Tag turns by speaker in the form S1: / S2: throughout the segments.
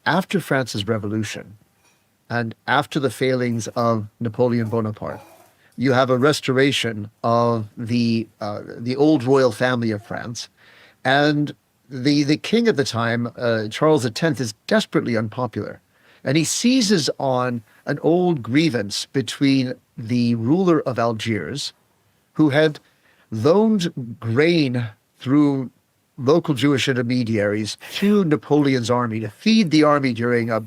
S1: after France's revolution and after the failings of Napoleon Bonaparte, you have a restoration of the old royal family of France, and the king at the time, Charles X, is desperately unpopular, and he seizes on an old grievance between the ruler of Algiers, who had loaned grain through local Jewish intermediaries to Napoleon's army to feed the army during a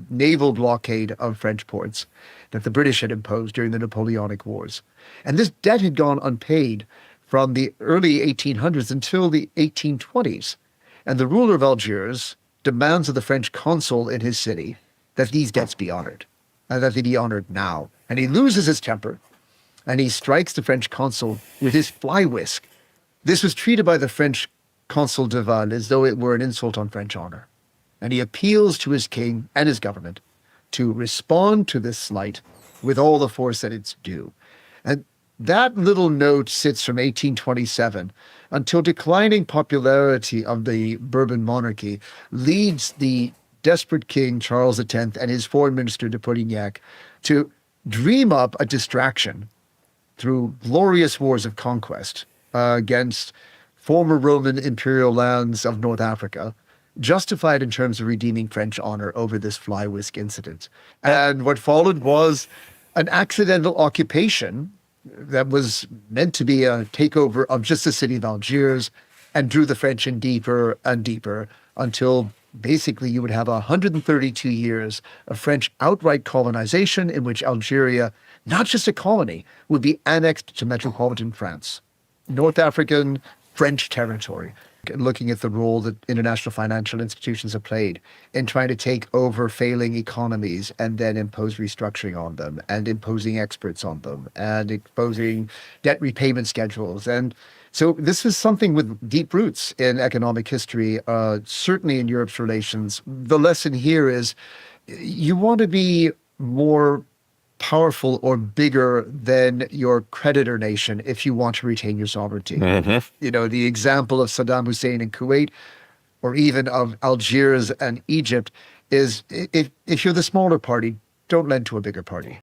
S1: naval blockade of French ports that the British had imposed during the Napoleonic Wars. And this debt had gone unpaid from the early 1800s until the 1820s. And the ruler of Algiers demands of the French consul in his city that these debts be honored, and that they be honored now. And he loses his temper, and he strikes the French consul with his fly whisk. This was treated by the French consul de Val as though it were an insult on French honor. And he appeals to his king and his government to respond to this slight with all the force that it's due. And that little note sits from 1827 until declining popularity of the Bourbon monarchy leads the desperate king, Charles X, and his foreign minister, de Polignac, to dream up a distraction through glorious wars of conquest against former Roman imperial lands of North Africa, justified in terms of redeeming French honor over this fly whisk incident. And what followed was an accidental occupation that was meant to be a takeover of just the city of Algiers, and drew the French in deeper and deeper until basically you would have 132 years of French outright colonization in which Algeria, not just a colony, would be annexed to metropolitan France. North African French territory, looking at the role that international financial institutions have played in trying to take over failing economies and then impose restructuring on them, and imposing experts on them, and imposing debt repayment schedules. And so this is something with deep roots in economic history, certainly in Europe's relations. The lesson here is you want to be more powerful or bigger than your creditor nation if you want to retain your sovereignty. You know, the example of Saddam Hussein in Kuwait, or even of Algiers and Egypt, is if you're the smaller party, don't lend to a bigger party.